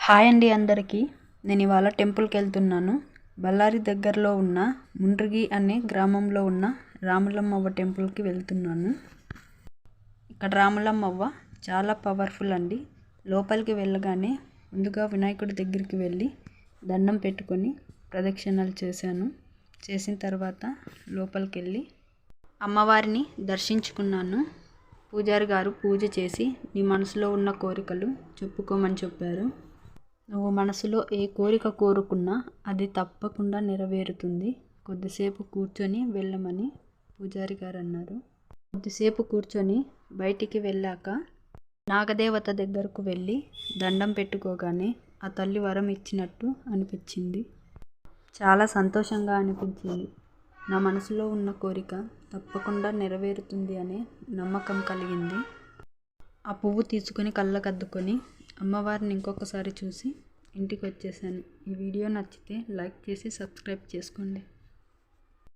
Hi అండి అందరికీ. నేను ఇవాళ టెంపుల్కి వెళ్తున్నాను. బళ్ళారి దగ్గరలో ఉన్న ముండ్రిగి అనే గ్రామంలో ఉన్న రాములమ్మవ్వ టెంపుల్కి వెళ్తున్నాను. ఇక్కడ రాములమ్మవ్వ చాలా పవర్ఫుల్ అండి. లోపలికి వెళ్ళగానే ముందుగా వినాయకుడి దగ్గరికి వెళ్ళి దండం పెట్టుకొని ప్రదక్షిణలు చేశాను. చేసిన తర్వాత లోపలికి వెళ్ళి అమ్మవారిని దర్శించుకున్నాను. పూజారి గారు పూజ చేసి నీ మనసులో ఉన్న కోరికలు చెప్పుకోమని చెప్పారు. నువ్వు మనసులో ఏ కోరిక కోరుకున్నా అది తప్పకుండా నెరవేరుతుంది. కొద్దిసేపు కూర్చొని వెళ్ళమని పూజారి గారు అన్నారు. కొద్దిసేపు కూర్చొని బయటికి వెళ్ళాక నాగదేవత దగ్గరకు వెళ్ళి దండం పెట్టుకోగానే ఆ తల్లి వరం ఇచ్చినట్టు అనిపించింది. చాలా సంతోషంగా అనిపించింది. నా మనసులో ఉన్న కోరిక తప్పకుండా నెరవేరుతుంది అనే నమ్మకం కలిగింది. ఆ పువ్వు తీసుకొని కళ్ళకద్దుకొని అమ్మవారిని ఇంకొకసారి చూసి ఇంటికి వచ్చేసాను. ఈ వీడియో నచ్చితే లైక్ చేసి సబ్స్క్రైబ్ చేసుకోండి.